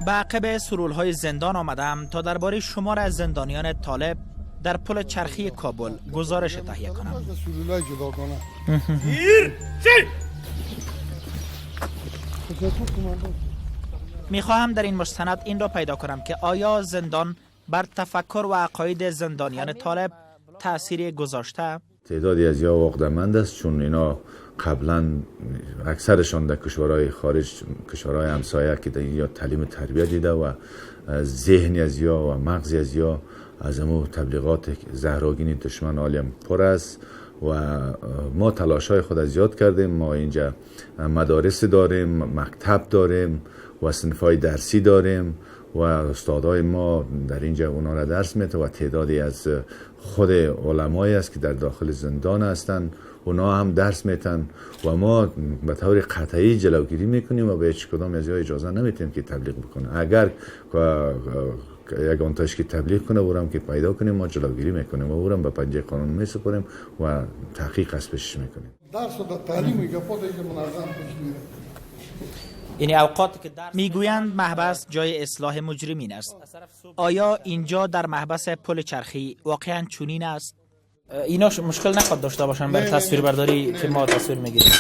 به عقب سرولهای زندان آمدم تا درباره شمار از زندانیان طالب در پل چرخی کابل گزارش تهیه کنم. میخواهم در این مستند این را پیدا کنم که آیا زندان بر تفکر و عقاید زندانیان طالب تأثیری گذاشته؟ تعدادی از یا عقده‌مند است، چون اینا قبلا اکثرشان در کشورهای خارج، کشورهای همسایه که در یا تعلیم تربیت دیده و ذهنی از یا و مغزی از یا از امو تبلیغات زهراگین دشمن عالم پر است و ما تلاش‌های خود از زیاد کردیم. ما اینجا مدارس داریم، مکتب داریم و صنف‌های درسی داریم و استادای ما در اینجا اونا را درس میده و تعدادی از خود علمایی است که در داخل زندان هستند، اونا هم درس میتن و ما به طور قطعی جلوگیری میکنیم و به هیچ کدام از اجازه نمیتیم که تبلیغ بکنه. اگر یک آنتاش که تبلیغ کنه اورم که پیدا کنیم ما جلوگیری میکنیم و اورم به پنجه قانون میسپاریم و تحقیق از پیشش میکنیم. درس و تعلیم که منظم پیش میره. یعنی اوقاتی که میگویند محبس جای اصلاح مجرمین است. آیا اینجا در محبس پل چرخی واقعا چنین است؟ اینا مشکل نخواد داشته باشن برای تصویر برداری که ما تصویر میگیریم.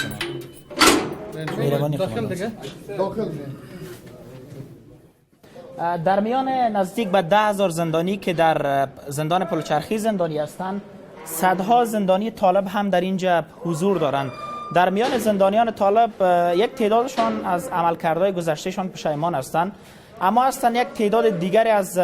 در میان نزدیک به 10,000 زندانی که در زندان پل چرخی زندانی هستند، صدها زندانی طالب هم در اینجا حضور دارند. در میان زندانیان طالب یک تعدادشان از عملکردهای گذشتهشان پشیمان هستند، اما هستند یک تعداد دیگری از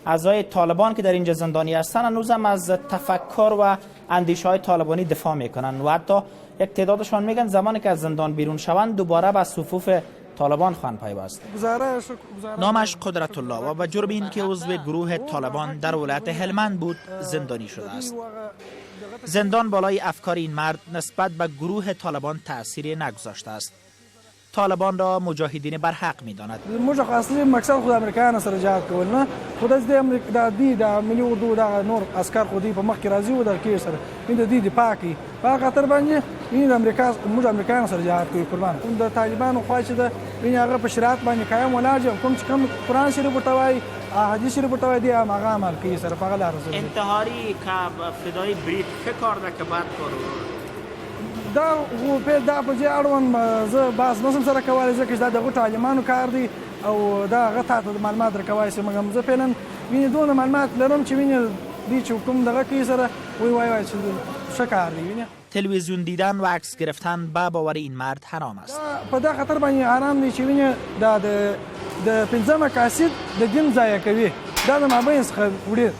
اعضای طالبان که در اینجا زندانی هستند هنوز هم از تفکر و اندیشه های طالبانی دفاع میکنند و حتی یک تعدادشان میگن زمانی که از زندان بیرون شوند دوباره به صفوف طالبان خواهند پیوست. نامش قدرت الله و به جرم این که عضو گروه طالبان در ولایت هلمند بود زندانی شده است. زندان بالای افکار این مرد نسبت به گروه طالبان تأثیری نگذاشته است. طالبان را مجاهدین برحق می‌داند. موږ اصلي مقصد خو امریکایانو سره جهاد کول نه، خو د دې د ملي اردو د نور عسكر خو دې په مخ کې راځي و د کې سره این د دې پاکي په خاطر باندې این امریکا موږ امریکایانو سره جهاد کوي قربان. د طالبانو خو چې د این هغه په شریعت باندې قائم ولاړ کوم چې کوم قرآن شریف ورته حدیث شریف ورته دی هغه عمل کوي سره په غلار سره. انتحاری که فدای برید چه کار ده که بعد کارو دا خو په دا په جې اړوند زه بحث نشم سره کولی ځکه چې دا دغو طالبانو کار دی او دا هغه تا ته د معلومات درکولی شم، مګر زه فعلا وینې دونه معلومات لرم چې وینې دی چې کوم دغه کوي سره وای چې ښه کار دی. وینې تلویزیون دیدن و عکس گرفتن به باور این مرد حرام است. په دا خطر باندې حرام دی چې وینې دا د پنځه مقاصد د دین ضایع کوي، دا د مابین څخه وړي.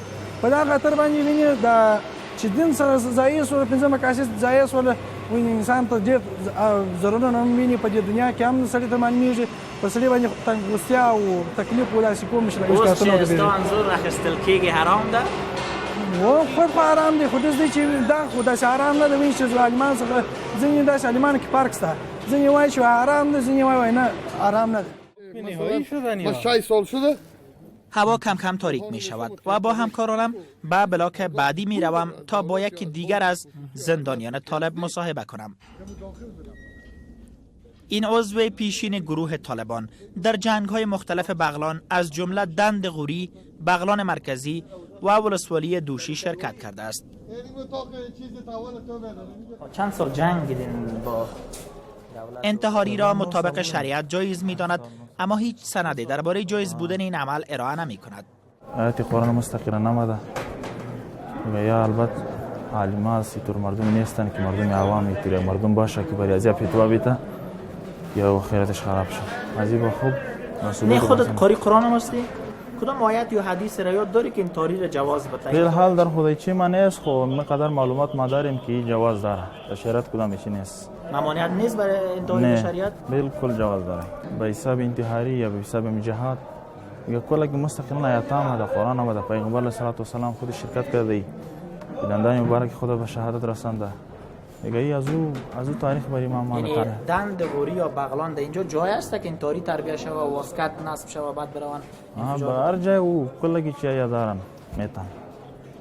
په دا خطر باندې وینې دا چې دین سره ضایع سول، پنځه مقاصد ضایع سول، وینې انسان ته ډېر ضررونه هم ویني په دې دنیا کې هم سړي ته معلومېږي، په سړي باندې تنګوستیا او تکلیف و داسې کوم شي. اوس چې ستا انځور اخیستل کېږي حرام ده؟ خو حرام دی، خو داسې چې دا خو داسې حرام نه ده. ویني چې ظالمان څخه ځینې داسې عالمانو کې فرق شته، ځینې وایي چې حرام ده، ځینې وایي نه حرام نه ده. ما 6 سال شده هوا کم کم تاریک می شود و با همکارانم به بلاک بعدی می روم تا با یکی دیگر از زندانیان طالب مصاحبه کنم. این عضو پیشین گروه طالبان در جنگ‌های مختلف بغلان از جمله دند غوری، بغلان مرکزی و ولسوالی دوشی شرکت کرده است. چند سال جنگ دیدین با انتحاری را مطابق شریعت جایز می‌داند، اما هیچ سندی درباره جایز بودن این عمل ارائه نمی‌کند. آیت قرآن مستقیما نماده و یا البته عالمان سیتور مردم نیستن که مردم عوامی تیر مردم باشه که برای ازیا فتوا بیته یا خیرتش خراب شه. عجیب خوب نه خودت قاری قرآن هستی؟ کدام آیت یا حدیث را یاد داری که این تحریر را جواز بده؟ فی الحال در خدایچی ما نیست، خو مقدار معلومات ما داریم که جواز داره. در شریعت کدامش نیست. ممانعت نیست برای انتحاری شریعت؟ بالکل جواز داره. به حساب انتحاری یا به حساب جهاد یا کلا که مستقلا آیات در قرآن و در پیغمبر علیه السلام خود شرکت کرده. دندان مبارک خدا به شهادت رسانده. میگه از او تاریخ برای ما معلومه. دند غوری یا بغلان در اینجا جای است که این تاریخ تربیت شوه و واسکت نصب شوه بعد بروان؟ به هر جای او کلا کی چیه دارن میتن.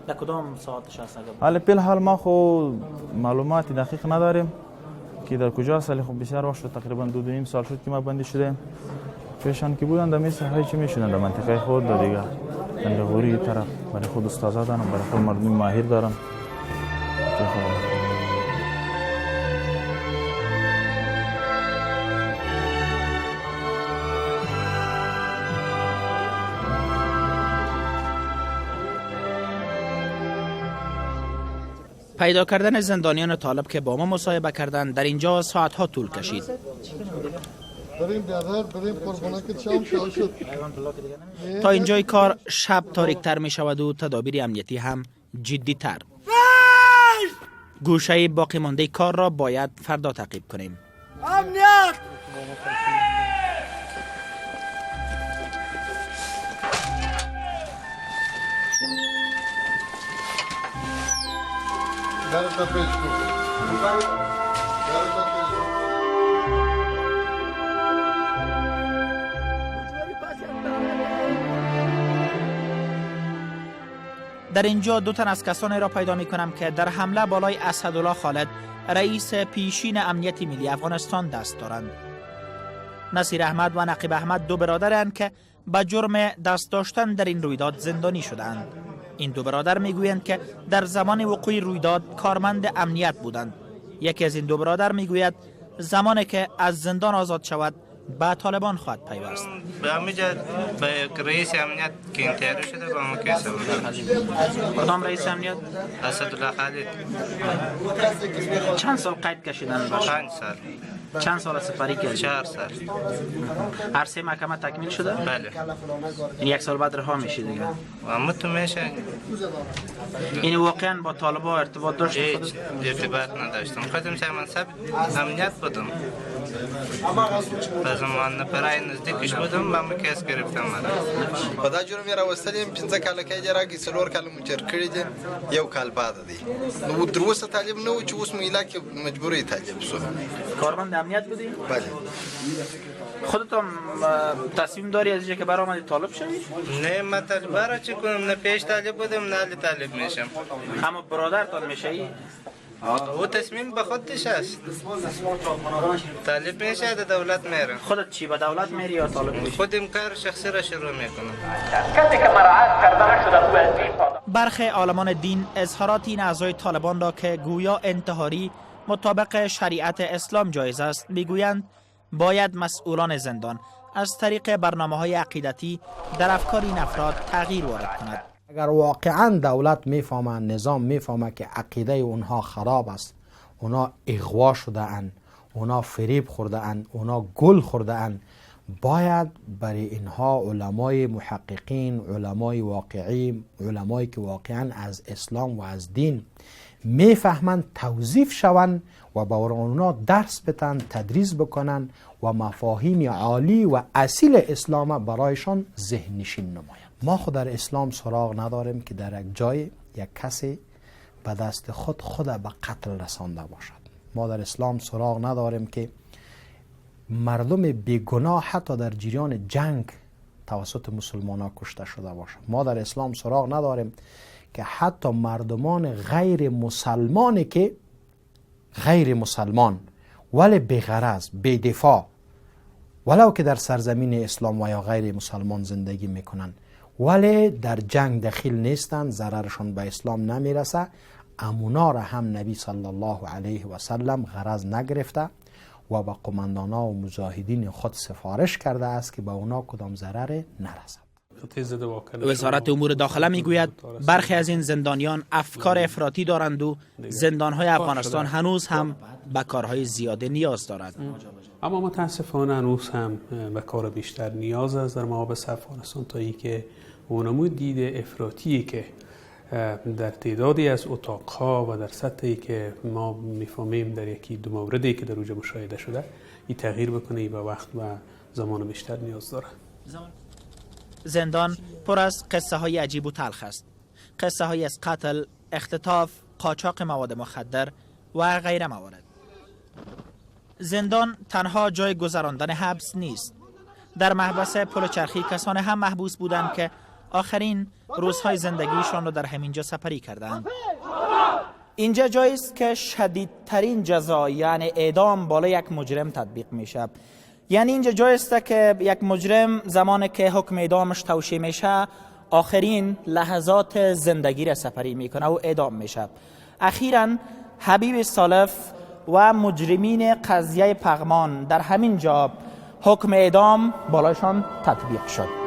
در کدام ساعتش هست؟ حالا په حال ما خو معلومات دقیق نداریم که در کجا سال خو بسیار وقت تقریبا 2.5 سال شد که ما بندی شده پیشان که بودن در میسه های چی میشونن در منطقه خود در دیگه در غوری طرف برای خود استازا دارن، برای خود مردم ماهر دارن. پیدا کردن زندانیان طالب که با ما مصاحبه کردند در اینجا ساعتها طول کشید. بریم بیادر، بریم قربانه که شام شد. تا اینجای کار شب تاریکتر می شود و تدابیر امنیتی هم جدی تر. گوشه باقی مانده کار را باید فردا تعقیب کنیم. امنیت! درتا پیش کن. در اینجا دو تن از کسانی را پیدا می کنم که در حمله بالای اسدالله خالد رئیس پیشین امنیت ملی افغانستان دست دارند. نصیر احمد و نقیب احمد دو برادرند که به جرم دست داشتن در این رویداد زندانی شدند. این دو برادر میگویند که در زمان وقوع رویداد کارمند امنیت بودند. یکی از این دو برادر میگوید زمانی که از زندان آزاد شود به طالبان خواهد پیوست. به همینجا به رئیس امنیت که انتحاری شده با ما کیسه بود. کدام رئیس امنیت؟ اسدالله خالد. چند سال قید کشیدن باشه؟ 5 سال. چند سال سپری کردید؟ 4 سال. هر سه محکمه تکمیل شده؟ بله. این یک سال بعد رها میشه دیگه. و متو میشه. این واقعا با طالبان ارتباط داشت؟ هیچ ارتباط نداشتم. خودم چه منصب امنیت بودم. به زمان پرای نزدیکش بودم با ما کیس گرفتم. په دا جرم یې راوستلې 15 کاله کې جرا کې 4 کاله مچر کړی دي یو کال بعد دی نو تر اوسه طالب نه و چې اوس مو علاقه مجبوری طالب شو. کارمند امنیت بودی؟ بله. خودتون تصمیم داری از اینجا که برآمدی طالب شوی؟ نه من طالب را چه کنم، نه پیش طالب بودم نه علی طالب میشم. اما برادرتان میشی؟ او تصمیم به خودش است. طالب میشه در دولت میره. خودت چی به دولت میری یا طالب میشی؟ خودم کار شخصی را شروع میکنم. کسی که مراعات کرده نشده او از دین برخی عالمان دین اظهارات این اعضای طالبان را که گویا انتحاری مطابق شریعت اسلام جایز است میگویند باید مسئولان زندان از طریق برنامه‌های عقیدتی در افکار این افراد تغییر وارد کند. اگر واقعا دولت میفهمه، نظام میفهمه که عقیده اونها خراب است، اونا اغوا شده اند، اونا فریب خورده اند، اونا گل خورده اند، باید برای اینها علمای محققین، علمای واقعی، علمایی که واقعا از اسلام و از دین میفهمند توظیف شوند و با اونا درس بتن، تدریس بکنن و مفاهیم عالی و اصیل اسلام برایشان ذهن نشین نمایند. ما خود در اسلام سراغ نداریم که در یک جای یک کسی به دست خود به قتل رسانده باشد. ما در اسلام سراغ نداریم که مردم بیگناه حتی در جریان جنگ توسط مسلمانان کشته شده باشد. ما در اسلام سراغ نداریم که حتی مردمان غیر مسلمانی که غیر مسلمان ولی بی‌غرض، بی‌دفاع، ولو که در سرزمین اسلام و یا غیر مسلمان زندگی میکنن ولی در جنگ دخیل نیستند، ضررشان به اسلام نمیرسه، امونا را هم نبی صلی الله علیه و سلم غرض نگرفته و به قماندانا و مجاهدین خود سفارش کرده است که به اونا کدام ضرر نرسد. وزارت امور داخله میگوید برخی از این زندانیان افکار افراطی دارند و زندانهای افغانستان هنوز هم به کارهای زیاده نیاز دارند. اما متاسفانه هنوز هم به کار بیشتر نیاز است در محابس افغانستان تا ای که اونمو دید افراطی که در تعدادی از اتاقها و در سطحی که ما میفهمیم در یکی دو موردی که در اونجا مشاهده شده این تغییر بکنه، ای به وقت و زمان بیشتر نیاز داره. زندان پر از قصه های عجیب و تلخ است. قصه های از قتل، اختطاف، قاچاق مواد مخدر و غیره موارد. زندان تنها جای گذراندن حبس نیست. در محبس پلچرخی کسان هم محبوس بودند که آخرین روزهای زندگیشان را در همینجا سپری کردند. اینجا جایی است که شدیدترین جزا یعنی اعدام بالای یک مجرم تطبیق میشه. یعنی اینجا جای است که یک مجرم زمانی که حکم اعدامش توشیح میشه آخرین لحظات زندگی را سپری میکنه و اعدام میشه. اخیراً حبیب سالف و مجرمین قضیه پغمان در همین جا حکم اعدام بالایشان تطبیق شد.